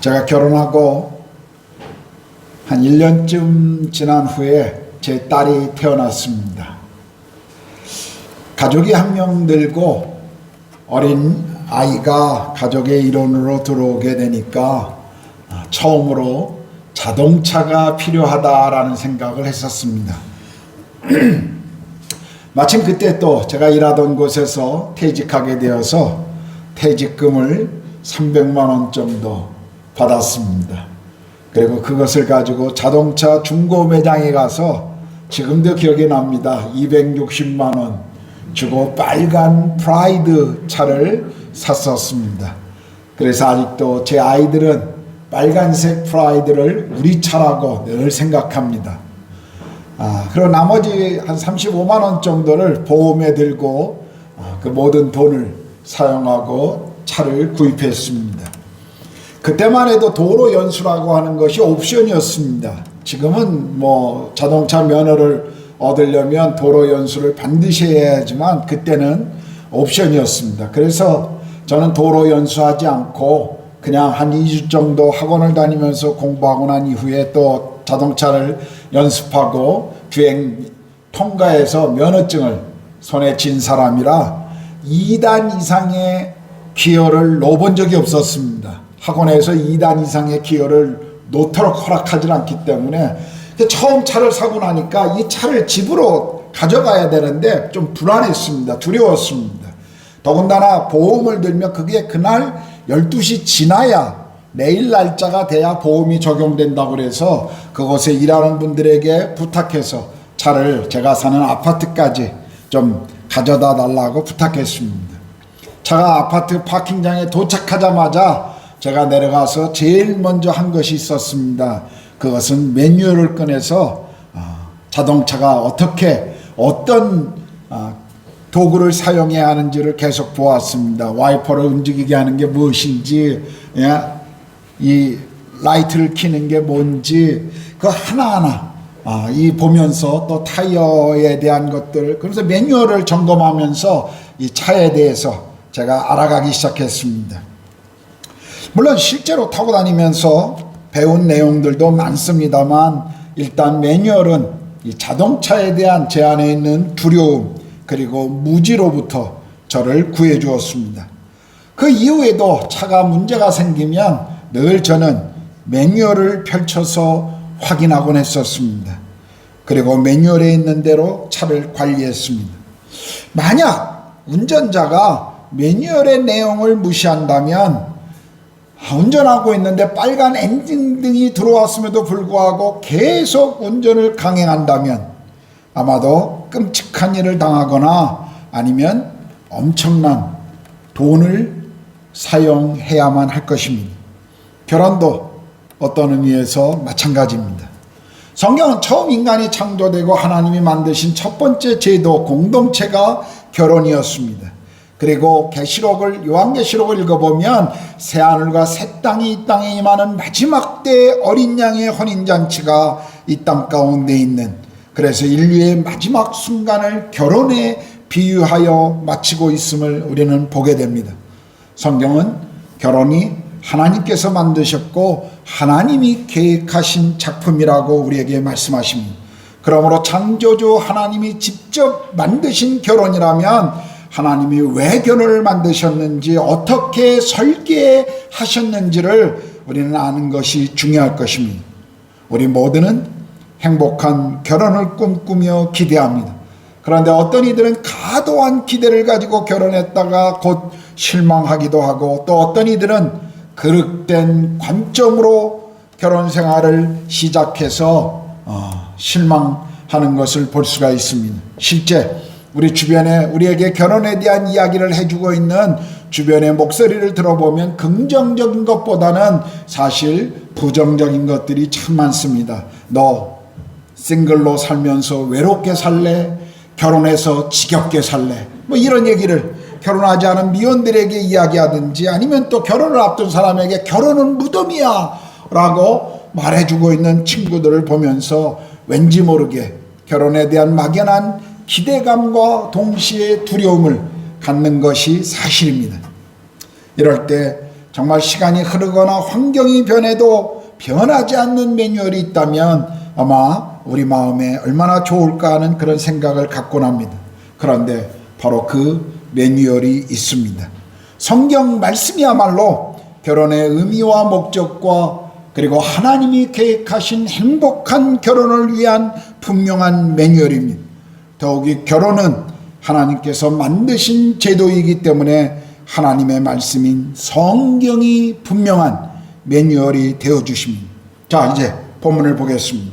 제가 결혼하고 한 1년쯤 지난 후에 제 딸이 태어났습니다. 가족이 한 명 늘고 어린 아이가 가족의 일원으로 들어오게 되니까 처음으로 자동차가 필요하다라는 생각을 했었습니다. 마침 그때 또 제가 일하던 곳에서 퇴직하게 되어서 퇴직금을 300만 원 정도 받았습니다. 그리고 그것을 가지고 자동차 중고 매장에 가서 지금도 기억이 납니다. 260만 원 주고 빨간 프라이드 차를 샀었습니다. 그래서 아직도 제 아이들은 빨간색 프라이드를 우리 차라고 늘 생각합니다. 그리고 나머지 한 35만 원 정도를 보험에 들고 그 모든 돈을 사용하고 차를 구입했습니다. 그때만 해도 도로 연수라고 하는 것이 옵션이었습니다. 지금은 뭐 자동차 면허를 얻으려면 도로 연수를 반드시 해야 하지만 그때는 옵션이었습니다. 그래서 저는 도로 연수하지 않고 그냥 한 2주 정도 학원을 다니면서 공부하고 난 이후에 또 자동차를 연습하고 주행 통과해서 면허증을 손에 쥔 사람이라 2단 이상의 기어를 넣어본 적이 없었습니다. 학원에서 2단 이상의 기어를 놓도록 허락하지 않기 때문에 처음 차를 사고 나니까 이 차를 집으로 가져가야 되는데 좀 불안했습니다. 두려웠습니다. 더군다나 보험을 들면 그게 그날 12시 지나야 내일 날짜가 돼야 보험이 적용된다고 그래서 그곳에 일하는 분들에게 부탁해서 차를 제가 사는 아파트까지 좀 가져다 달라고 부탁했습니다. 차가 아파트 파킹장에 도착하자마자 제가 내려가서 제일 먼저 한 것이 있었습니다. 그것은 매뉴얼을 꺼내서 자동차가 어떻게 어떤 도구를 사용해야 하는지를 계속 보았습니다. 와이퍼를 움직이게 하는 게 무엇인지, 이 라이트를 켜는 게 뭔지 그 하나하나 이 보면서 또 타이어에 대한 것들, 그래서 매뉴얼을 점검하면서 이 차에 대해서 제가 알아가기 시작했습니다. 물론 실제로 타고 다니면서 배운 내용들도 많습니다만 일단 매뉴얼은 이 자동차에 대한 제 안에 있는 두려움 그리고 무지로부터 저를 구해 주었습니다. 그 이후에도 차가 문제가 생기면 늘 저는 매뉴얼을 펼쳐서 확인하곤 했었습니다. 그리고 매뉴얼에 있는 대로 차를 관리했습니다. 만약 운전자가 매뉴얼의 내용을 무시한다면 운전하고 있는데 빨간 엔진등이 들어왔음에도 불구하고 계속 운전을 강행한다면 아마도 끔찍한 일을 당하거나 아니면 엄청난 돈을 사용해야만 할 것입니다. 결혼도 어떤 의미에서 마찬가지입니다. 성경은 처음 인간이 창조되고 하나님이 만드신 첫 번째 제도 공동체가 결혼이었습니다. 그리고 요한계시록을 읽어보면 새하늘과 새 땅이 이 땅에 임하는 마지막 때 어린 양의 혼인잔치가 이 땅 가운데 있는, 그래서 인류의 마지막 순간을 결혼에 비유하여 마치고 있음을 우리는 보게 됩니다. 성경은 결혼이 하나님께서 만드셨고 하나님이 계획하신 작품이라고 우리에게 말씀하십니다. 그러므로 창조주 하나님이 직접 만드신 결혼이라면 하나님이 왜 결혼을 만드셨는지 어떻게 설계하셨는지를 우리는 아는 것이 중요할 것입니다. 우리 모두는 행복한 결혼을 꿈꾸며 기대합니다. 그런데 어떤 이들은 과도한 기대를 가지고 결혼했다가 곧 실망하기도 하고, 또 어떤 이들은 그릇된 관점으로 결혼 생활을 시작해서 실망하는 것을 볼 수가 있습니다. 실제 우리 주변에 우리에게 결혼에 대한 이야기를 해주고 있는 주변의 목소리를 들어보면 긍정적인 것보다는 사실 부정적인 것들이 참 많습니다. 너 싱글로 살면서 외롭게 살래? 결혼해서 지겹게 살래? 뭐 이런 얘기를 결혼하지 않은 미혼들에게 이야기하든지, 아니면 또 결혼을 앞둔 사람에게 결혼은 무덤이야 라고 말해주고 있는 친구들을 보면서 왠지 모르게 결혼에 대한 막연한 기대감과 동시에 두려움을 갖는 것이 사실입니다. 이럴 때 정말 시간이 흐르거나 환경이 변해도 변하지 않는 매뉴얼이 있다면 아마 우리 마음에 얼마나 좋을까 하는 그런 생각을 갖곤 합니다. 그런데 바로 그 매뉴얼이 있습니다. 성경 말씀이야말로 결혼의 의미와 목적과 그리고 하나님이 계획하신 행복한 결혼을 위한 분명한 매뉴얼입니다. 더욱이 결혼은 하나님께서 만드신 제도이기 때문에 하나님의 말씀인 성경이 분명한 매뉴얼이 되어주십니다. 자, 이제 본문을 보겠습니다.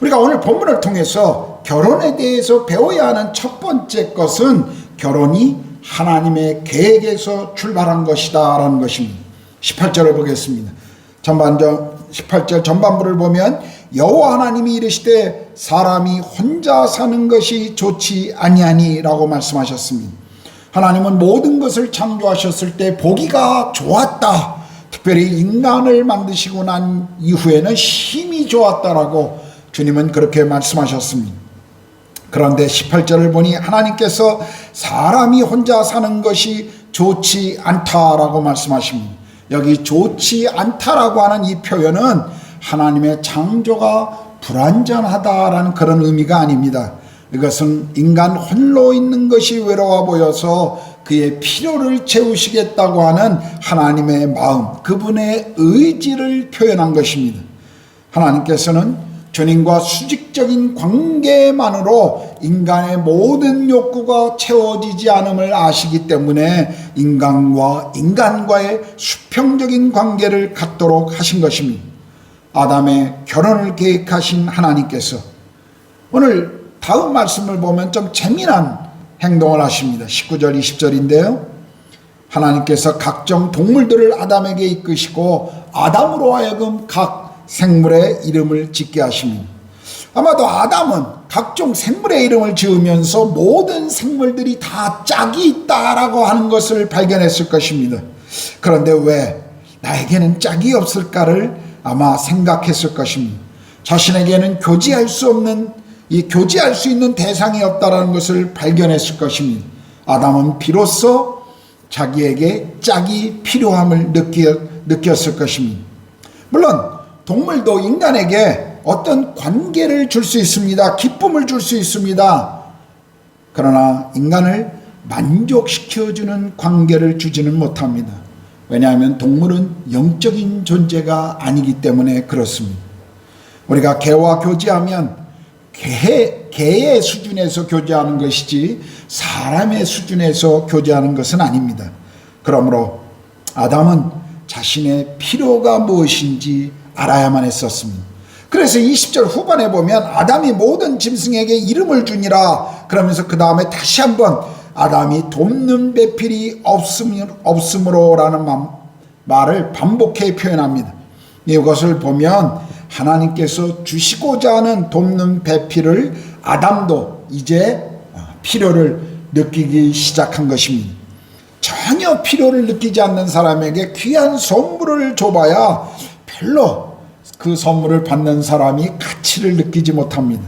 우리가 오늘 본문을 통해서 결혼에 대해서 배워야 하는 첫 번째 것은 결혼이 하나님의 계획에서 출발한 것이다 라는 것입니다. 18절을 보겠습니다. 18절 전반부를 보면 여호와 하나님이 이르시되 사람이 혼자 사는 것이 좋지 아니하니 라고 말씀하셨습니다. 하나님은 모든 것을 창조하셨을 때 보기가 좋았다. 특별히 인간을 만드시고 난 이후에는 힘이 좋았다라고 주님은 그렇게 말씀하셨습니다. 그런데 18절을 보니 하나님께서 사람이 혼자 사는 것이 좋지 않다라고 말씀하십니다. 여기 좋지 않다라고 하는 이 표현은 하나님의 창조가 불완전하다라는 그런 의미가 아닙니다. 이것은 인간 홀로 있는 것이 외로워 보여서 그의 필요를 채우시겠다고 하는 하나님의 마음, 그분의 의지를 표현한 것입니다. 하나님께서는 주님과 수직적인 관계만으로 인간의 모든 욕구가 채워지지 않음을 아시기 때문에 인간과의 수평적인 관계를 갖도록 하신 것입니다. 아담의 결혼을 계획하신 하나님께서 오늘 다음 말씀을 보면 좀 재미난 행동을 하십니다. 19절 20절인데요. 하나님께서 각종 동물들을 아담에게 이끄시고 아담으로 하여금 각 생물의 이름을 짓게 하십니다. 아마도 아담은 각종 생물의 이름을 지으면서 모든 생물들이 다 짝이 있다라고 하는 것을 발견했을 것입니다. 그런데 왜 나에게는 짝이 없을까를 아마 생각했을 것입니다. 자신에게는 교제할 수 있는 대상이 없다라는 것을 발견했을 것입니다. 아담은 비로소 자기에게 짝이 필요함을 느꼈을 것입니다. 물론 동물도 인간에게 어떤 관계를 줄 수 있습니다. 기쁨을 줄 수 있습니다. 그러나 인간을 만족시켜주는 관계를 주지는 못합니다. 왜냐하면 동물은 영적인 존재가 아니기 때문에 그렇습니다. 우리가 개와 교제하면 개의 수준에서 교제하는 것이지 사람의 수준에서 교제하는 것은 아닙니다. 그러므로 아담은 자신의 필요가 무엇인지 알아야만 했었습니다. 그래서 20절 후반에 보면 아담이 모든 짐승에게 이름을 주니라 그러면서 그 다음에 다시 한번 아담이 돕는 배필이 없으므로 라는 말을 반복해 표현합니다. 이것을 보면 하나님께서 주시고자 하는 돕는 배필을 아담도 이제 필요를 느끼기 시작한 것입니다. 전혀 필요를 느끼지 않는 사람에게 귀한 선물을 줘봐야 별로 그 선물을 받는 사람이 가치를 느끼지 못합니다.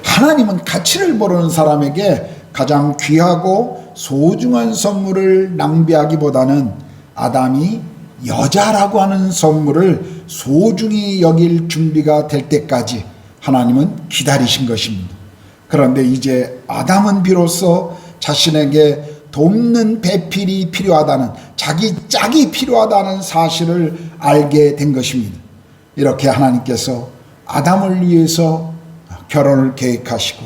하나님은 가치를 모르는 사람에게 가장 귀하고 소중한 선물을 낭비하기보다는 아담이 여자라고 하는 선물을 소중히 여길 준비가 될 때까지 하나님은 기다리신 것입니다. 그런데 이제 아담은 비로소 자신에게 돕는 배필이 필요하다는, 자기 짝이 필요하다는 사실을 알게 된 것입니다. 이렇게 하나님께서 아담을 위해서 결혼을 계획하시고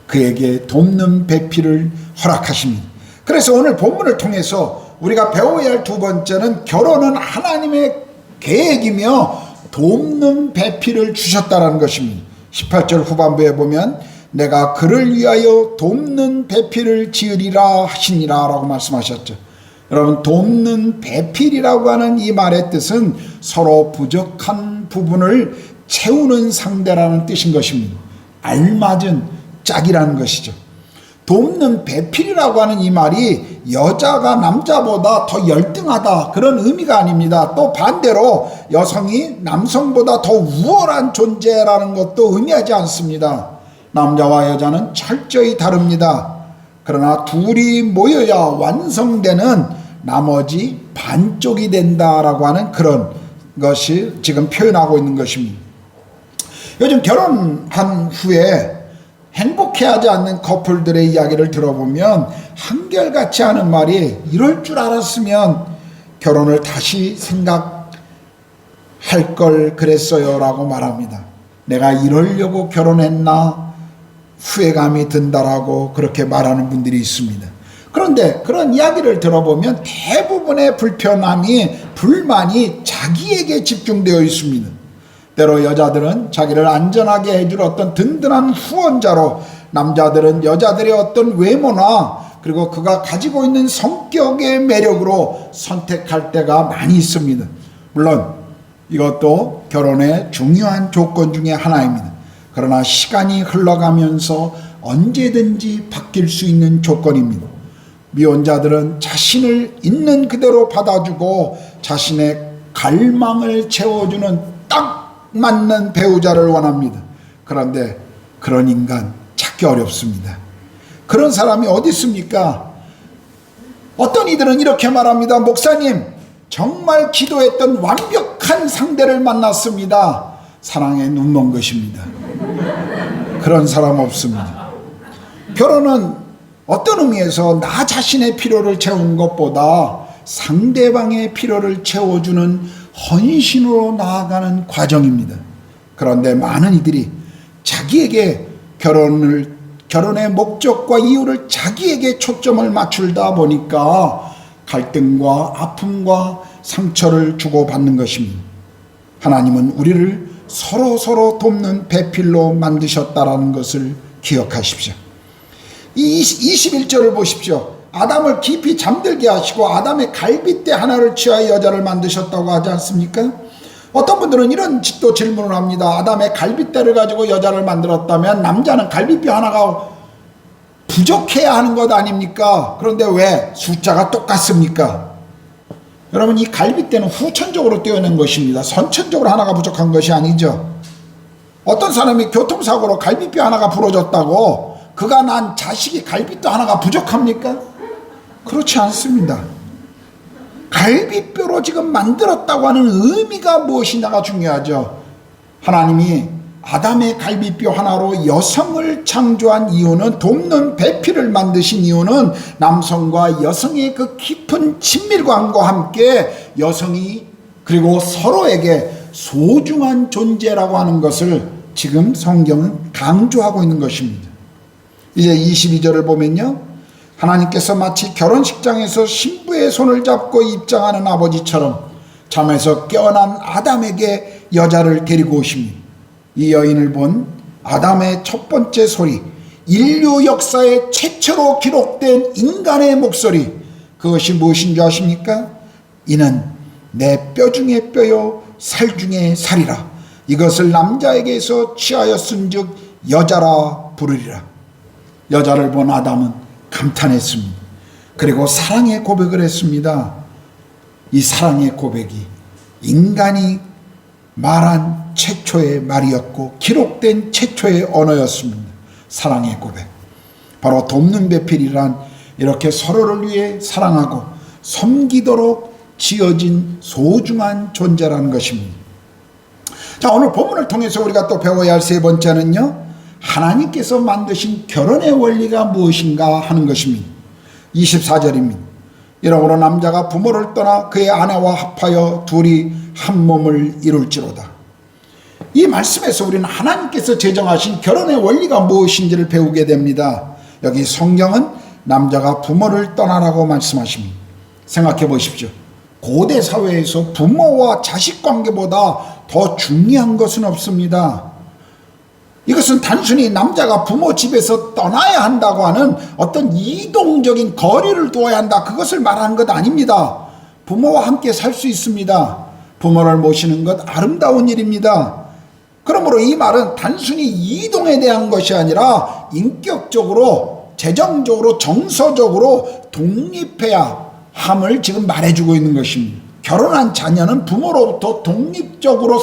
그에게 돕는 배필을 허락하십니다. 그래서 오늘 본문을 통해서 우리가 배워야 할 두 번째는 결혼은 하나님의 계획이며 돕는 배필을 주셨다는 것입니다. 18절 후반부에 보면 내가 그를 위하여 돕는 배필을 지으리라 하시니라 라고 말씀하셨죠. 여러분, 돕는 배필이라고 하는 이 말의 뜻은 서로 부족한 부분을 채우는 상대라는 뜻인 것입니다. 알맞은 짝이라는 것이죠. 돕는 배필이라고 하는 이 말이 여자가 남자보다 더 열등하다 그런 의미가 아닙니다. 또 반대로 여성이 남성보다 더 우월한 존재라는 것도 의미하지 않습니다. 남자와 여자는 철저히 다릅니다. 그러나 둘이 모여야 완성되는 나머지 반쪽이 된다라고 하는 그런 것이 지금 표현하고 있는 것입니다. 요즘 결혼한 후에 행복해하지 않는 커플들의 이야기를 들어보면 한결같이 하는 말이, 이럴 줄 알았으면 결혼을 다시 생각할 걸 그랬어요 라고 말합니다. 내가 이러려고 결혼했나 후회감이 든다라고 그렇게 말하는 분들이 있습니다. 그런데 그런 이야기를 들어보면 대부분의 불만이 자기에게 집중되어 있습니다. 때로 여자들은 자기를 안전하게 해줄 어떤 든든한 후원자로, 남자들은 여자들의 어떤 외모나 그리고 그가 가지고 있는 성격의 매력으로 선택할 때가 많이 있습니다. 물론 이것도 결혼의 중요한 조건 중에 하나입니다. 그러나 시간이 흘러가면서 언제든지 바뀔 수 있는 조건입니다. 미혼자들은 자신을 있는 그대로 받아주고 자신의 갈망을 채워주는 딱 맞는 배우자를 원합니다. 그런데 그런 인간 찾기 어렵습니다. 그런 사람이 어디 있습니까? 어떤 이들은 이렇게 말합니다. 목사님, 정말 기도했던 완벽한 상대를 만났습니다. 사랑에 눈먼 것입니다. 그런 사람 없습니다. 결혼은 어떤 의미에서 나 자신의 필요를 채우는 것보다 상대방의 필요를 채워주는 헌신으로 나아가는 과정입니다. 그런데 많은 이들이 자기에게 결혼의 목적과 이유를 자기에게 초점을 맞추다 보니까 갈등과 아픔과 상처를 주고받는 것입니다. 하나님은 우리를 서로 돕는 배필로 만드셨다라는 것을 기억하십시오. 이 21절을 보십시오. 아담을 깊이 잠들게 하시고 아담의 갈빗대 하나를 취하여 여자를 만드셨다고 하지 않습니까? 어떤 분들은 이런 또 질문을 합니다. 아담의 갈빗대를 가지고 여자를 만들었다면 남자는 갈빗뼈 하나가 부족해야 하는 것 아닙니까? 그런데 왜 숫자가 똑같습니까? 여러분, 이 갈빗대는 후천적으로 떼어낸 것입니다. 선천적으로 하나가 부족한 것이 아니죠. 어떤 사람이 교통사고로 갈빗뼈 하나가 부러졌다고 그가 난 자식이 갈빗뼈 하나가 부족합니까? 그렇지 않습니다. 갈빗뼈로 지금 만들었다고 하는 의미가 무엇이냐가 중요하죠. 하나님이 아담의 갈빗뼈 하나로 여성을 창조한 이유는, 돕는 배필을 만드신 이유는 남성과 여성의 그 깊은 친밀감과 함께 여성이 그리고 서로에게 소중한 존재라고 하는 것을 지금 성경은 강조하고 있는 것입니다. 이제 22절을 보면요, 하나님께서 마치 결혼식장에서 신부의 손을 잡고 입장하는 아버지처럼 잠에서 깨어난 아담에게 여자를 데리고 오십니다. 이 여인을 본 아담의 첫 번째 소리, 인류 역사에 최초로 기록된 인간의 목소리, 그것이 무엇인 줄 아십니까? 이는 내 뼈 중에 뼈요 살 중에 살이라. 이것을 남자에게서 취하였은즉 여자라 부르리라. 여자를 본 아담은 감탄했습니다. 그리고 사랑의 고백을 했습니다. 이 사랑의 고백이 인간이 말한 최초의 말이었고 기록된 최초의 언어였습니다. 사랑의 고백. 바로 돕는 배필이란 이렇게 서로를 위해 사랑하고 섬기도록 지어진 소중한 존재라는 것입니다. 자, 오늘 본문을 통해서 우리가 또 배워야 할 세 번째는요, 하나님께서 만드신 결혼의 원리가 무엇인가 하는 것입니다. 24절입니다. 이러므로 남자가 부모를 떠나 그의 아내와 합하여 둘이 한 몸을 이룰지로다. 이 말씀에서 우리는 하나님께서 제정하신 결혼의 원리가 무엇인지를 배우게 됩니다. 여기 성경은 남자가 부모를 떠나라고 말씀하십니다. 생각해 보십시오. 고대 사회에서 부모와 자식 관계보다 더 중요한 것은 없습니다. 이것은 단순히 남자가 부모 집에서 떠나야 한다고 하는 어떤 이동적인 거리를 두어야 한다, 그것을 말하는 것 아닙니다. 부모와 함께 살 수 있습니다. 부모를 모시는 것 아름다운 일입니다. 그러므로 이 말은 단순히 이동에 대한 것이 아니라 인격적으로, 재정적으로, 정서적으로 독립해야 함을 지금 말해주고 있는 것입니다. 결혼한 자녀는 부모로부터 독립적으로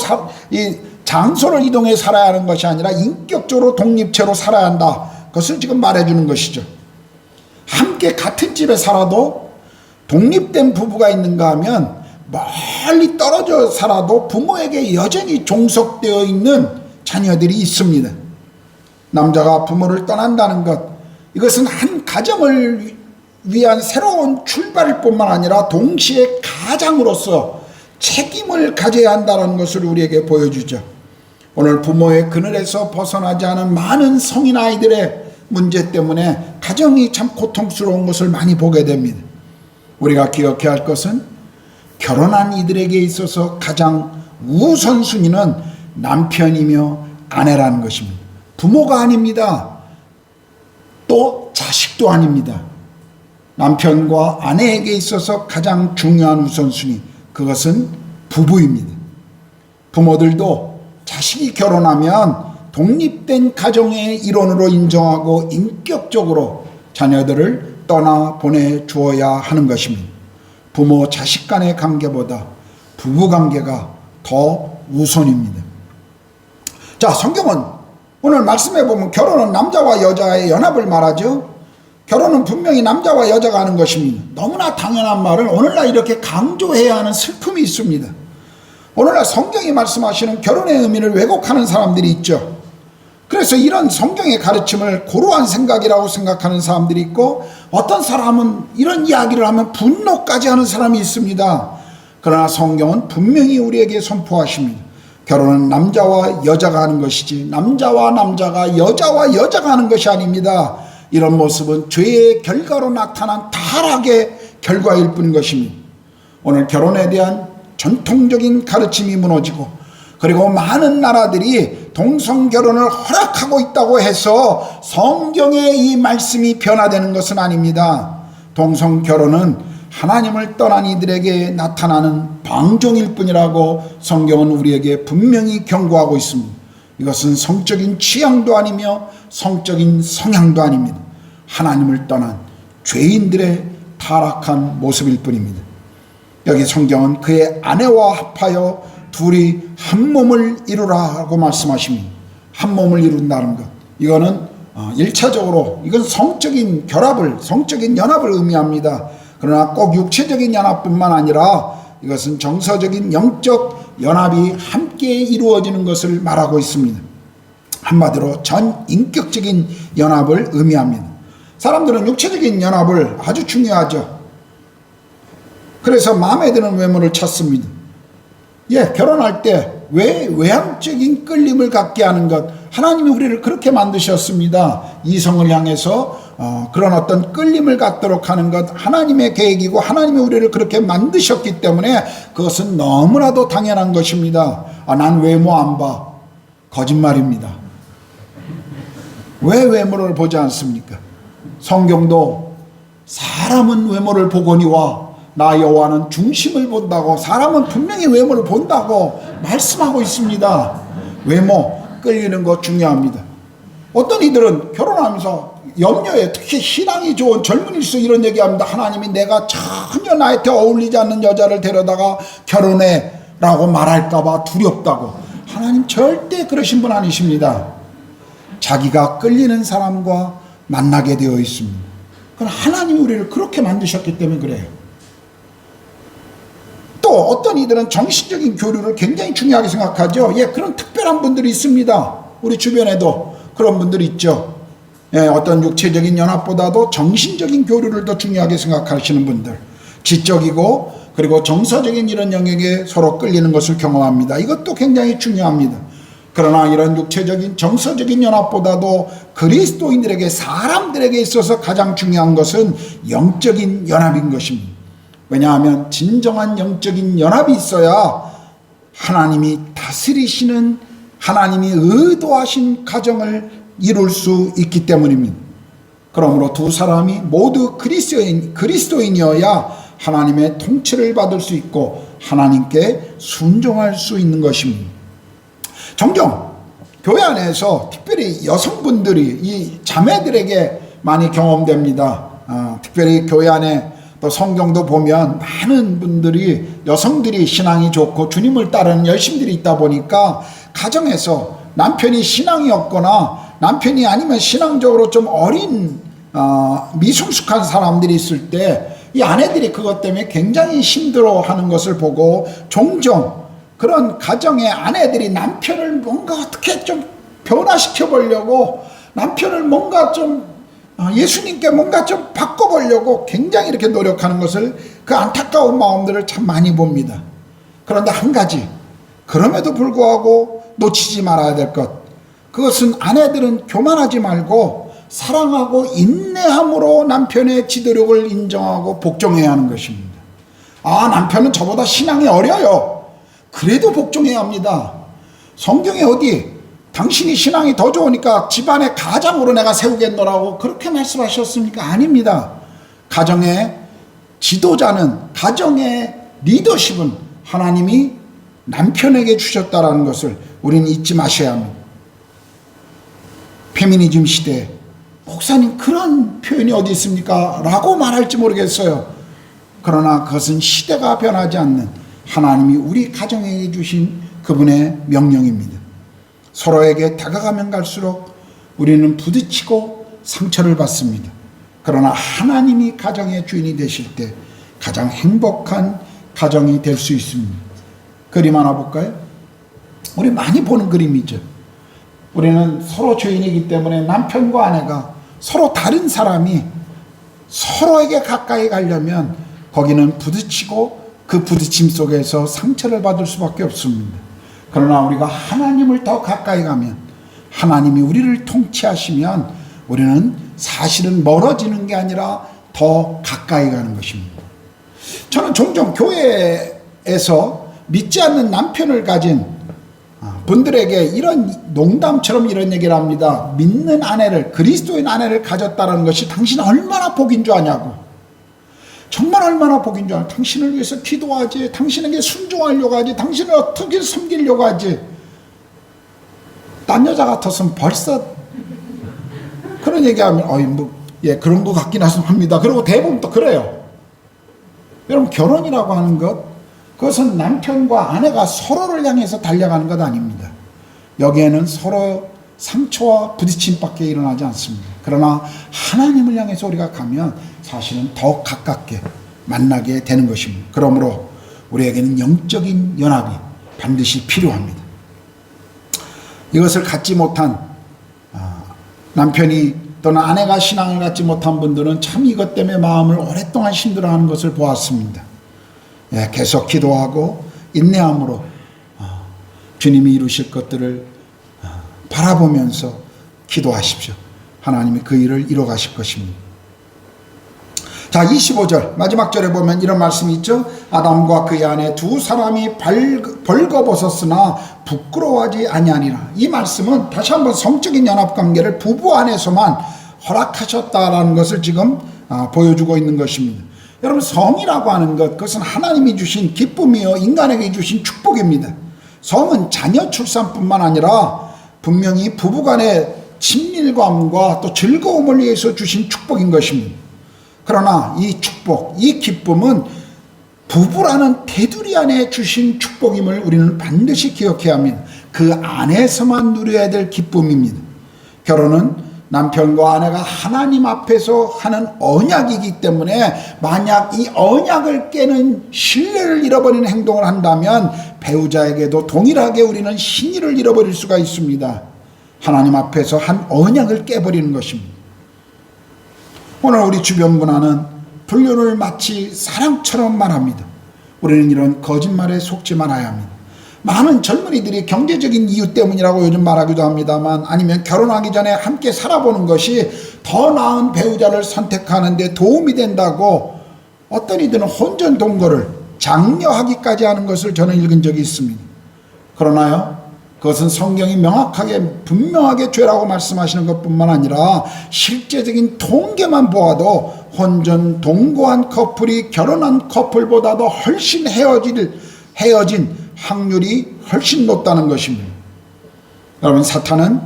장소를 이동해 살아야 하는 것이 아니라 인격적으로 독립체로 살아야 한다, 그것을 지금 말해주는 것이죠. 함께 같은 집에 살아도 독립된 부부가 있는가 하면 멀리 떨어져 살아도 부모에게 여전히 종속되어 있는 자녀들이 있습니다. 남자가 부모를 떠난다는 것, 이것은 한 가정을 위한 새로운 출발일 뿐만 아니라 동시에 가장으로서 책임을 가져야 한다는 것을 우리에게 보여주죠. 오늘 부모의 그늘에서 벗어나지 않은 많은 성인 아이들의 문제 때문에 가정이 참 고통스러운 것을 많이 보게 됩니다. 우리가 기억해야 할 것은 결혼한 이들에게 있어서 가장 우선순위는 남편이며 아내라는 것입니다. 부모가 아닙니다. 또 자식도 아닙니다. 남편과 아내에게 있어서 가장 중요한 우선순위, 그것은 부부입니다. 부모들도 자식이 결혼하면 독립된 가정의 일원으로 인정하고 인격적으로 자녀들을 떠나보내 주어야 하는 것입니다. 부모 자식 간의 관계보다 부부 관계가 더 우선입니다. 자, 성경은 오늘 말씀해 보면 결혼은 남자와 여자의 연합을 말하죠. 결혼은 분명히 남자와 여자가 하는 것입니다. 너무나 당연한 말을 오늘날 이렇게 강조해야 하는 슬픔이 있습니다. 오늘날 성경이 말씀하시는 결혼의 의미를 왜곡하는 사람들이 있죠. 그래서 이런 성경의 가르침을 고루한 생각이라고 생각하는 사람들이 있고, 어떤 사람은 이런 이야기를 하면 분노까지 하는 사람이 있습니다. 그러나 성경은 분명히 우리에게 선포하십니다. 결혼은 남자와 여자가 하는 것이지 남자와 남자가 여자와 여자가 하는 것이 아닙니다. 이런 모습은 죄의 결과로 나타난 타락의 결과일 뿐인 것입니다. 오늘 결혼에 대한 전통적인 가르침이 무너지고, 그리고 많은 나라들이 동성결혼을 허락하고 있다고 해서 성경의 이 말씀이 변화되는 것은 아닙니다. 동성결혼은 하나님을 떠난 이들에게 나타나는 방종일 뿐이라고 성경은 우리에게 분명히 경고하고 있습니다. 이것은 성적인 취향도 아니며 성적인 성향도 아닙니다. 하나님을 떠난 죄인들의 타락한 모습일 뿐입니다. 여기 성경은 그의 아내와 합하여 둘이 한 몸을 이루라고 말씀하십니다. 한 몸을 이룬다는 것, 이거는 1차적으로 이건 성적인 결합을, 성적인 연합을 의미합니다. 그러나 꼭 육체적인 연합뿐만 아니라 이것은 정서적인 영적 연합이 함께 이루어지는 것을 말하고 있습니다. 한마디로 전 인격적인 연합을 의미합니다. 사람들은 육체적인 연합을 아주 중요하죠. 그래서 마음에 드는 외모를 찾습니다. 결혼할 때 외향적인 끌림을 갖게 하는 것, 하나님이 우리를 그렇게 만드셨습니다. 이성을 향해서 그런 어떤 끌림을 갖도록 하는 것, 하나님의 계획이고 하나님이 우리를 그렇게 만드셨기 때문에 그것은 너무나도 당연한 것입니다. 난 외모 안 봐. 거짓말입니다. 왜 외모를 보지 않습니까? 성경도 사람은 외모를 보거니와 나 여호와는 중심을 본다고, 사람은 분명히 외모를 본다고 말씀하고 있습니다. 외모 끌리는 거 중요합니다. 어떤 이들은 결혼하면서 염려해, 특히 신앙이 좋은 젊은이일수록 이런 얘기합니다. 하나님이 내가 전혀 나한테 어울리지 않는 여자를 데려다가 결혼해 라고 말할까봐 두렵다고. 하나님 절대 그러신 분 아니십니다. 자기가 끌리는 사람과 만나게 되어 있습니다. 그럼 하나님이 우리를 그렇게 만드셨기 때문에 그래요. 또 어떤 이들은 정신적인 교류를 굉장히 중요하게 생각하죠. 그런 특별한 분들이 있습니다. 우리 주변에도 그런 분들이 있죠. 어떤 육체적인 연합보다도 정신적인 교류를 더 중요하게 생각하시는 분들, 지적이고 그리고 정서적인 이런 영역에 서로 끌리는 것을 경험합니다. 이것도 굉장히 중요합니다. 그러나 이런 육체적인 정서적인 연합보다도 그리스도인들에게, 사람들에게 있어서 가장 중요한 것은 영적인 연합인 것입니다. 왜냐하면 진정한 영적인 연합이 있어야 하나님이 다스리시는, 하나님이 의도하신 가정을 이룰 수 있기 때문입니다. 그러므로 두 사람이 모두 그리스도인이어야 하나님의 통치를 받을 수 있고 하나님께 순종할 수 있는 것입니다. 종종 교회 안에서 특별히 여성분들이 이 자매들에게 많이 경험됩니다. 특별히 교회 안에 또 성경도 보면 많은 분들이, 여성들이 신앙이 좋고 주님을 따르는 열심들이 있다 보니까 가정에서 남편이 신앙이 없거나 남편이 아니면 신앙적으로 좀 어린 미성숙한 사람들이 있을 때 이 아내들이 그것 때문에 굉장히 힘들어하는 것을 보고 종종 그런 가정의 아내들이 남편을 뭔가 어떻게 좀 변화시켜 보려고, 남편을 뭔가 좀 예수님께 뭔가 좀 바꿔보려고 굉장히 이렇게 노력하는 것을, 그 안타까운 마음들을 참 많이 봅니다. 그런데 한 가지, 그럼에도 불구하고 놓치지 말아야 될 것, 그것은 아내들은 교만하지 말고 사랑하고 인내함으로 남편의 지도력을 인정하고 복종해야 하는 것입니다. 남편은 저보다 신앙이 어려요. 그래도 복종해야 합니다. 성경에 어디 당신이 신앙이 더 좋으니까 집안의 가장으로 내가 세우겠노라고 그렇게 말씀하셨습니까? 아닙니다. 가정의 지도자는, 가정의 리더십은 하나님이 남편에게 주셨다라는 것을 우리는 잊지 마셔야 합니다. 페미니즘 시대에 목사님 그런 표현이 어디 있습니까? 라고 말할지 모르겠어요. 그러나 그것은 시대가 변하지 않는 하나님이 우리 가정에게 주신 그분의 명령입니다. 서로에게 다가가면 갈수록 우리는 부딪히고 상처를 받습니다. 그러나 하나님이 가정의 주인이 되실 때 가장 행복한 가정이 될 수 있습니다. 그림 하나 볼까요? 우리 많이 보는 그림이죠. 우리는 서로 죄인이기 때문에 남편과 아내가 서로 다른 사람이 서로에게 가까이 가려면 거기는 부딪히고 그 부딪힘 속에서 상처를 받을 수밖에 없습니다. 그러나 우리가 하나님을 더 가까이 가면, 하나님이 우리를 통치하시면 우리는 사실은 멀어지는 게 아니라 더 가까이 가는 것입니다. 저는 종종 교회에서 믿지 않는 남편을 가진 분들에게 이런 농담처럼 이런 얘기를 합니다. 믿는 아내를, 그리스도인 아내를 가졌다는 것이 당신 얼마나 복인 줄 아냐고. 정말 얼마나 복인 줄 아냐. 당신을 위해서 기도하지, 당신에게 순종하려고 하지, 당신을 어떻게 섬기려고 하지. 딴 여자 같았으면 벌써 그런 얘기하면 그런 것 같긴 합니다. 그리고 대부분 또 그래요. 여러분, 결혼이라고 하는 것, 그것은 남편과 아내가 서로를 향해서 달려가는 것 아닙니다. 여기에는 서로 상처와 부딪힘밖에 일어나지 않습니다. 그러나 하나님을 향해서 우리가 가면 사실은 더 가깝게 만나게 되는 것입니다. 그러므로 우리에게는 영적인 연합이 반드시 필요합니다. 이것을 갖지 못한 남편이 또는 아내가 신앙을 갖지 못한 분들은 참 이것 때문에 마음을 오랫동안 힘들어하는 것을 보았습니다. 계속 기도하고 인내함으로 주님이 이루실 것들을 바라보면서 기도하십시오. 하나님이 그 일을 이뤄 가실 것입니다. 자, 25절 마지막 절에 보면 이런 말씀이 있죠. 아담과 그의 아내 두 사람이 벌거벗었으나 부끄러워하지 아니하니라. 이 말씀은 다시 한번 성적인 연합관계를 부부 안에서만 허락하셨다라는 것을 지금 보여주고 있는 것입니다. 여러분, 성이라고 하는 것, 그것은 하나님이 주신 기쁨이요 인간에게 주신 축복입니다. 성은 자녀 출산뿐만 아니라 분명히 부부간의 친밀감과 또 즐거움을 위해서 주신 축복인 것입니다. 그러나 이 축복, 이 기쁨은 부부라는 테두리 안에 주신 축복임을 우리는 반드시 기억해야 합니다. 그 안에서만 누려야 될 기쁨입니다. 결혼은 남편과 아내가 하나님 앞에서 하는 언약이기 때문에 만약 이 언약을 깨는 신뢰를 잃어버리는 행동을 한다면 배우자에게도 동일하게 우리는 신의를 잃어버릴 수가 있습니다. 하나님 앞에서 한 언약을 깨버리는 것입니다. 오늘 우리 주변 문화는 불륜을 마치 사랑처럼 말합니다. 우리는 이런 거짓말에 속지 말아야 합니다. 많은 젊은이들이 경제적인 이유 때문이라고 요즘 말하기도 합니다만, 아니면 결혼하기 전에 함께 살아보는 것이 더 나은 배우자를 선택하는 데 도움이 된다고 어떤 이들은 혼전 동거를 장려하기까지 하는 것을 저는 읽은 적이 있습니다. 그러나요, 그것은 성경이 명확하게 분명하게 죄라고 말씀하시는 것뿐만 아니라 실제적인 통계만 보아도 혼전 동거한 커플이 결혼한 커플보다도 훨씬 헤어진 확률이 훨씬 높다는 것입니다. 여러분, 사탄은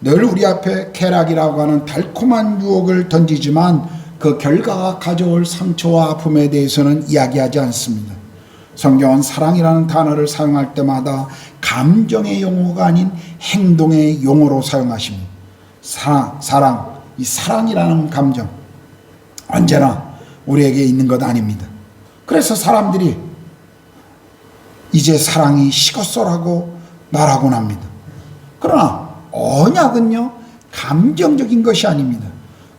늘 우리 앞에 쾌락이라고 하는 달콤한 유혹을 던지지만 그 결과가 가져올 상처와 아픔에 대해서는 이야기하지 않습니다. 성경은 사랑이라는 단어를 사용할 때마다 감정의 용어가 아닌 행동의 용어로 사용하십니다. 사랑, 이 사랑이라는 감정, 언제나 우리에게 있는 것 아닙니다. 그래서 사람들이 이제 사랑이 식었어라고 말하곤 합니다. 그러나 언약은요, 감정적인 것이 아닙니다.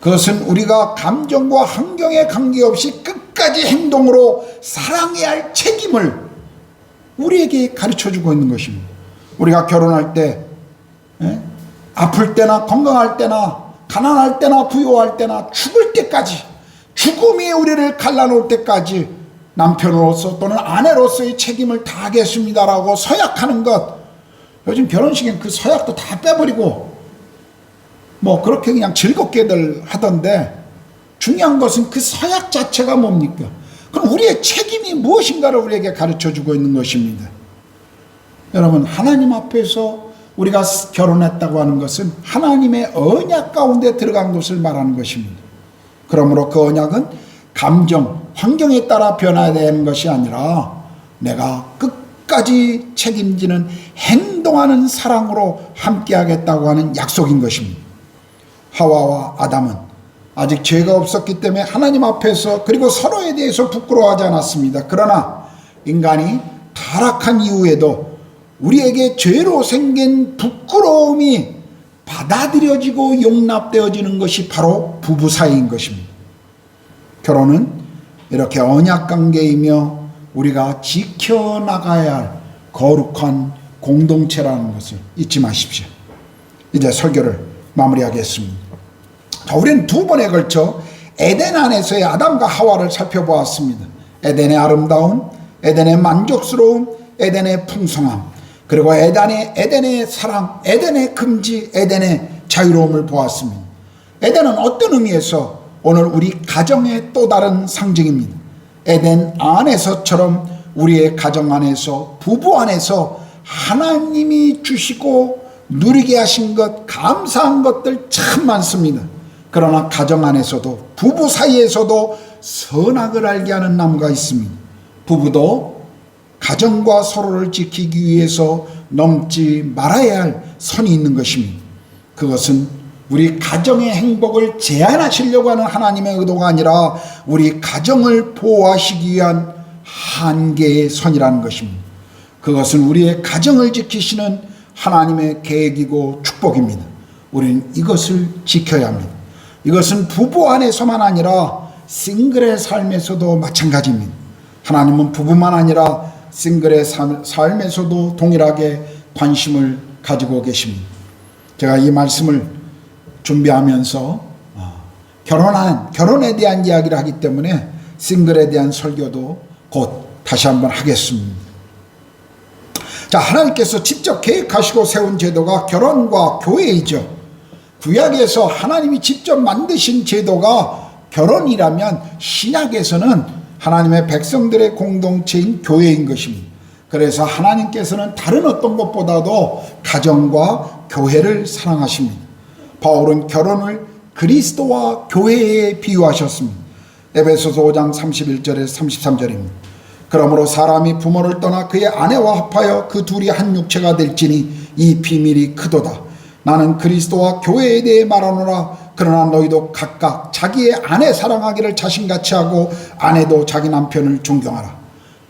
그것은 우리가 감정과 환경에 관계없이 끝까지 행동으로 사랑해야 할 책임을 우리에게 가르쳐주고 있는 것입니다. 우리가 결혼할 때, 아플 때나 건강할 때나 가난할 때나 부유할 때나 죽을 때까지, 죽음이 우리를 갈라놓을 때까지 남편으로서 또는 아내로서의 책임을 다하겠습니다라고 서약하는 것, 요즘 결혼식엔 그 서약도 다 빼버리고 뭐 그렇게 그냥 즐겁게들 하던데, 중요한 것은 그 서약 자체가 뭡니까? 그럼 우리의 책임이 무엇인가를 우리에게 가르쳐주고 있는 것입니다. 여러분, 하나님 앞에서 우리가 결혼했다고 하는 것은 하나님의 언약 가운데 들어간 것을 말하는 것입니다. 그러므로 그 언약은 감정, 환경에 따라 변화되는 것이 아니라 내가 끝까지 책임지는 행동하는 사랑으로 함께하겠다고 하는 약속인 것입니다. 하와와 아담은 아직 죄가 없었기 때문에 하나님 앞에서 그리고 서로에 대해서 부끄러워하지 않았습니다. 그러나 인간이 타락한 이후에도 우리에게 죄로 생긴 부끄러움이 받아들여지고 용납되어지는 것이 바로 부부 사이인 것입니다. 결혼은 이렇게 언약관계이며 우리가 지켜나가야 할 거룩한 공동체라는 것을 잊지 마십시오. 이제 설교를 마무리하겠습니다. 자, 우리는 두 번에 걸쳐 에덴 안에서의 아담과 하와를 살펴보았습니다. 에덴의 아름다움, 에덴의 만족스러움, 에덴의 풍성함, 그리고 에덴의 사랑, 에덴의 금지, 에덴의 자유로움을 보았습니다. 에덴은 어떤 의미에서 오늘 우리 가정의 또 다른 상징입니다. 에덴 안에서처럼 우리의 가정 안에서, 부부 안에서 하나님이 주시고 누리게 하신 것, 감사한 것들 참 많습니다. 그러나 가정 안에서도, 부부 사이에서도 선악을 알게 하는 나무가 있습니다. 부부도 가정과 서로를 지키기 위해서 넘지 말아야 할 선이 있는 것입니다. 그것은 우리 가정의 행복을 제한하시려고 하는 하나님의 의도가 아니라 우리 가정을 보호하시기 위한 한계의 선이라는 것입니다. 그것은 우리의 가정을 지키시는 하나님의 계획이고 축복입니다. 우리는 이것을 지켜야 합니다. 이것은 부부 안에서만 아니라 싱글의 삶에서도 마찬가지입니다. 하나님은 부부만 아니라 싱글의 삶에서도 동일하게 관심을 가지고 계십니다. 제가 이 말씀을 준비하면서 결혼에 대한 이야기를 하기 때문에 싱글에 대한 설교도 곧 다시 한번 하겠습니다. 자, 하나님께서 직접 계획하시고 세운 제도가 결혼과 교회이죠. 구약에서 하나님이 직접 만드신 제도가 결혼이라면 신약에서는 하나님의 백성들의 공동체인 교회인 것입니다. 그래서 하나님께서는 다른 어떤 것보다도 가정과 교회를 사랑하십니다. 바울은 결혼을 그리스도와 교회에 비유하셨습니다. 에베소서 5장 31절에서 33절입니다. 그러므로 사람이 부모를 떠나 그의 아내와 합하여 그 둘이 한 육체가 될지니 이 비밀이 크도다. 나는 그리스도와 교회에 대해 말하노라. 그러나 너희도 각각 자기의 아내 사랑하기를 자신같이 하고 아내도 자기 남편을 존경하라.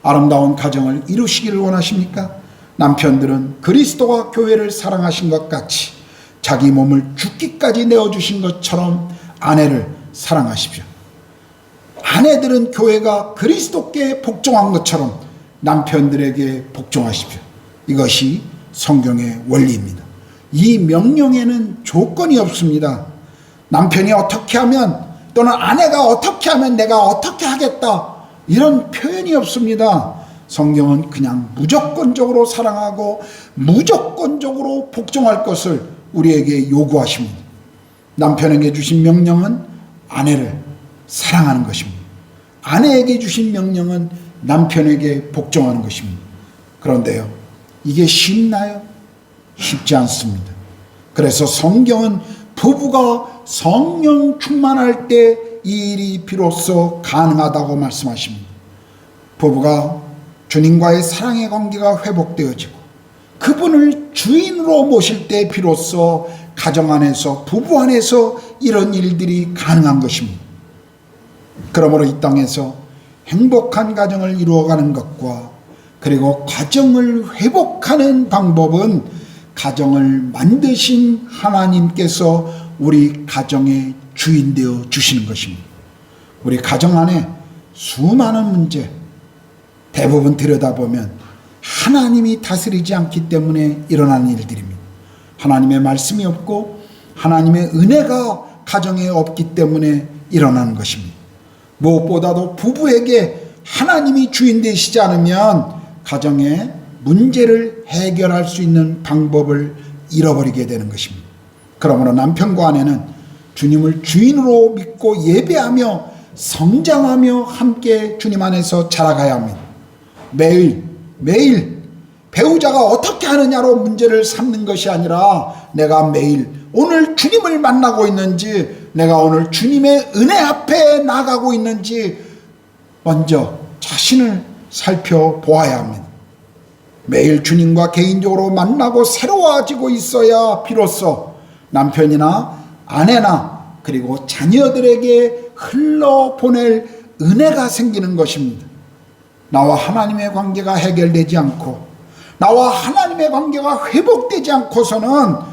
아름다운 가정을 이루시기를 원하십니까? 남편들은 그리스도와 교회를 사랑하신 것 같이 자기 몸을 죽기까지 내어주신 것처럼 아내를 사랑하십시오. 아내들은 교회가 그리스도께 복종한 것처럼 남편들에게 복종하십시오. 이것이 성경의 원리입니다. 이 명령에는 조건이 없습니다. 남편이 어떻게 하면 또는 아내가 어떻게 하면 내가 어떻게 하겠다, 이런 표현이 없습니다. 성경은 그냥 무조건적으로 사랑하고 무조건적으로 복종할 것을 우리에게 요구하십니다. 남편에게 주신 명령은 아내를 사랑하는 것입니다. 아내에게 주신 명령은 남편에게 복종하는 것입니다. 그런데요, 이게 쉽나요? 쉽지 않습니다. 그래서 성경은 부부가 성령 충만할 때 이 일이 비로소 가능하다고 말씀하십니다. 부부가 주님과의 사랑의 관계가 회복되어지고 그분을 주인으로 모실 때 비로소 가정 안에서, 부부 안에서 이런 일들이 가능한 것입니다. 그러므로 이 땅에서 행복한 가정을 이루어가는 것과 그리고 가정을 회복하는 방법은 가정을 만드신 하나님께서 우리 가정의 주인 되어 주시는 것입니다. 우리 가정 안에 수많은 문제 대부분 들여다보면 하나님이 다스리지 않기 때문에 일어나는 일들입니다. 하나님의 말씀이 없고 하나님의 은혜가 가정에 없기 때문에 일어나는 것입니다. 무엇보다도 부부에게 하나님이 주인 되시지 않으면 가정의 문제를 해결할 수 있는 방법을 잃어버리게 되는 것입니다. 그러므로 남편과 아내는 주님을 주인으로 믿고 예배하며 성장하며 함께 주님 안에서 자라가야 합니다. 매일 배우자가 어떻게 하느냐로 문제를 삼는 것이 아니라 내가 매일 오늘 주님을 만나고 있는지, 내가 오늘 주님의 은혜 앞에 나가고 있는지 먼저 자신을 살펴보아야 합니다. 매일 주님과 개인적으로 만나고 새로워지고 있어야 비로소 남편이나 아내나 그리고 자녀들에게 흘러보낼 은혜가 생기는 것입니다. 나와 하나님의 관계가 해결되지 않고 나와 하나님의 관계가 회복되지 않고서는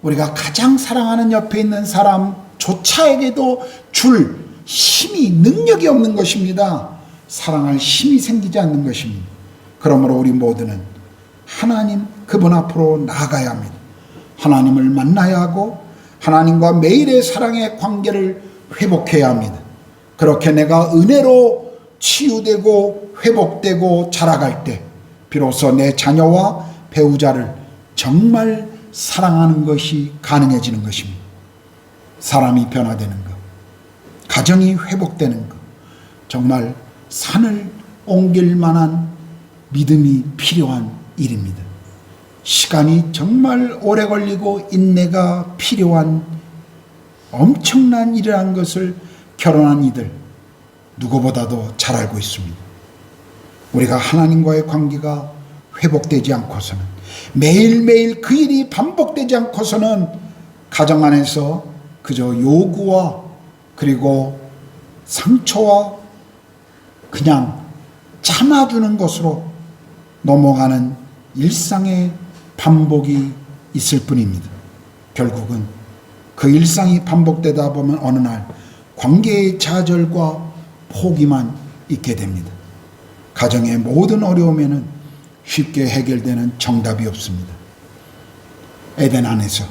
우리가 가장 사랑하는 옆에 있는 사람조차에게도 줄 힘이, 능력이 없는 것입니다. 사랑할 힘이 생기지 않는 것입니다. 그러므로 우리 모두는 하나님 그분 앞으로 나아가야 합니다. 하나님을 만나야 하고 하나님과 매일의 사랑의 관계를 회복해야 합니다. 그렇게 내가 은혜로 치유되고 회복되고 자라갈 때 비로소 내 자녀와 배우자를 정말 사랑하는 것이 가능해지는 것입니다. 사람이 변화되는 것, 가정이 회복되는 것, 정말 산을 옮길 만한 믿음이 필요한 일입니다. 시간이 정말 오래 걸리고 인내가 필요한 엄청난 일이라는 것을 결혼한 이들 누구보다도 잘 알고 있습니다. 우리가 하나님과의 관계가 회복되지 않고서는, 매일매일 그 일이 반복되지 않고서는 가정 안에서 그저 요구와 그리고 상처와 그냥 참아주는 것으로 넘어가는 일상의 반복이 있을 뿐입니다. 결국은 그 일상이 반복되다 보면 어느 날 관계의 좌절과 포기만 있게 됩니다. 가정의 모든 어려움에는 쉽게 해결되는 정답이 없습니다. 에덴 안에서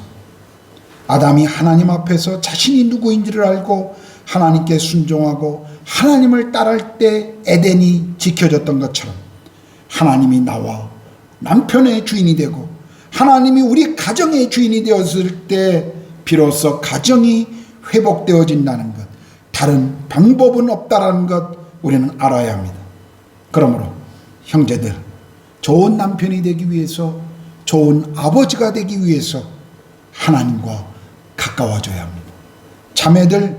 아담이 하나님 앞에서 자신이 누구인지를 알고 하나님께 순종하고 하나님을 따를 때 에덴이 지켜졌던 것처럼 하나님이 나와 남편의 주인이 되고 하나님이 우리 가정의 주인이 되었을 때 비로소 가정이 회복되어진다는 것, 다른 방법은 없다라는 것 우리는 알아야 합니다. 그러므로 형제들, 좋은 남편이 되기 위해서, 좋은 아버지가 되기 위해서 하나님과 가까워져야 합니다. 자매들,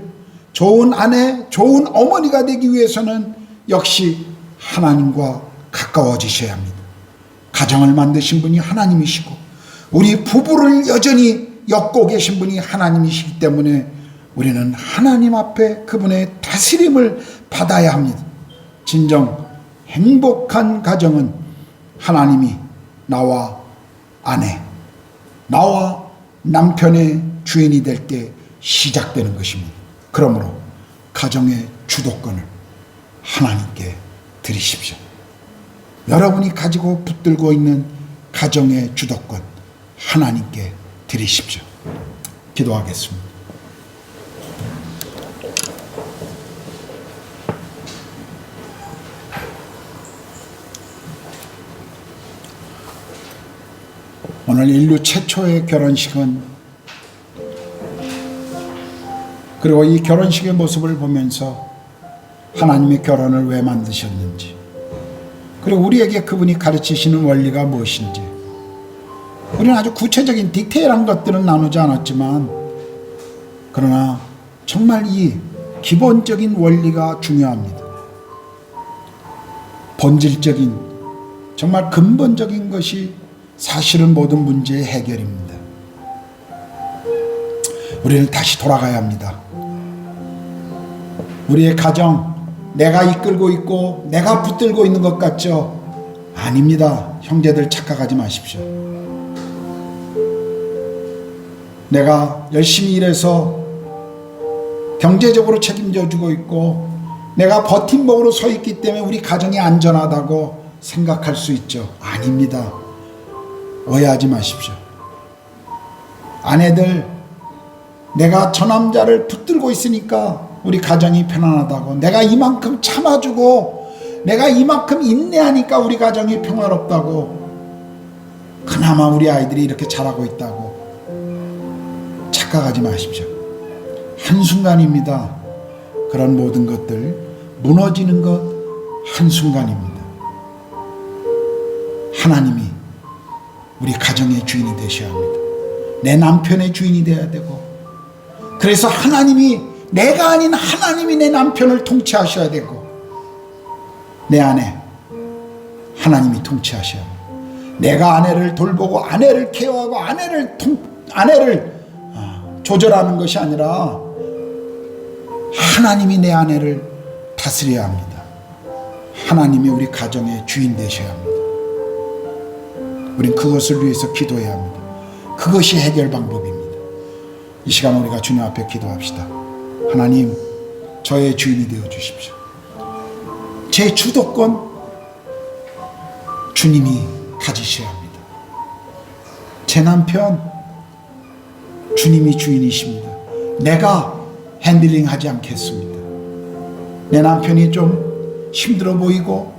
좋은 아내, 좋은 어머니가 되기 위해서는 역시 하나님과 가까워지셔야 합니다. 가정을 만드신 분이 하나님이시고 우리 부부를 여전히 엮고 계신 분이 하나님이시기 때문에 우리는 하나님 앞에 그분의 다스림을 받아야 합니다. 진정 행복한 가정은 하나님이 나와 아내, 나와 남편의 주인이 될 때 시작되는 것입니다. 그러므로 가정의 주도권을 하나님께 드리십시오. 여러분이 가지고 붙들고 있는 가정의 주도권 하나님께 드리십시오. 기도하겠습니다. 오늘 인류 최초의 결혼식은, 그리고 이 결혼식의 모습을 보면서 하나님이 결혼을 왜 만드셨는지, 그리고 우리에게 그분이 가르치시는 원리가 무엇인지, 우리는 아주 구체적인 디테일한 것들은 나누지 않았지만 그러나 정말 이 기본적인 원리가 중요합니다. 본질적인, 정말 근본적인 것이 사실은 모든 문제의 해결입니다. 우리는 다시 돌아가야 합니다. 우리의 가정 내가 이끌고 있고 내가 붙들고 있는 것 같죠? 아닙니다. 형제들 착각하지 마십시오. 내가 열심히 일해서 경제적으로 책임져 주고 있고 내가 버팀목으로 서 있기 때문에 우리 가정이 안전하다고 생각할 수 있죠. 아닙니다. 오해하지 마십시오. 아내들, 내가 저 남자를 붙들고 있으니까 우리 가정이 편안하다고, 내가 이만큼 참아주고 내가 이만큼 인내하니까 우리 가정이 평화롭다고, 그나마 우리 아이들이 이렇게 자라고 있다고 착각하지 마십시오. 한순간입니다. 그런 모든 것들 무너지는 것 한순간입니다. 하나님이 우리 가정의 주인이 되셔야 합니다. 내 남편의 주인이 되어야 되고, 그래서 하나님이, 내가 아닌 하나님이 내 남편을 통치하셔야 되고, 내 아내 하나님이 통치하셔야 합니다. 내가 아내를 돌보고 아내를 케어하고 아내를 조절하는 것이 아니라 하나님이 내 아내를 다스려야 합니다. 하나님이 우리 가정의 주인 되셔야 합니다. 우린 그것을 위해서 기도해야 합니다. 그것이 해결 방법입니다. 이 시간 우리가 주님 앞에 기도합시다. 하나님, 저의 주인이 되어 주십시오. 제 주도권 주님이 가지셔야 합니다. 제 남편 주님이 주인이십니다. 내가 핸들링하지 않겠습니다. 내 남편이 좀 힘들어 보이고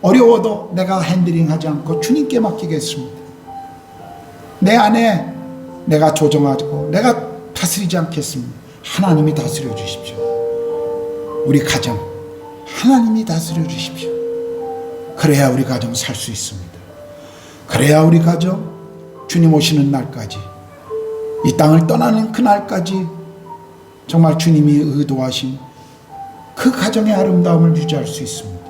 어려워도 내가 핸들링하지 않고 주님께 맡기겠습니다. 내 아내 내가 조정하고 내가 다스리지 않겠습니다. 하나님이 다스려 주십시오. 우리 가정 하나님이 다스려 주십시오. 그래야 우리 가정 살 수 있습니다. 그래야 우리 가정 주님 오시는 날까지, 이 땅을 떠나는 그날까지 정말 주님이 의도하신 그 가정의 아름다움을 유지할 수 있습니다.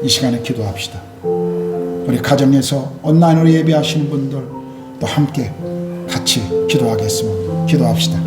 이 시간에 기도합시다. 우리 가정에서 온라인으로 예배하시는 분들 또 함께 같이 기도하겠습니다. 기도합시다.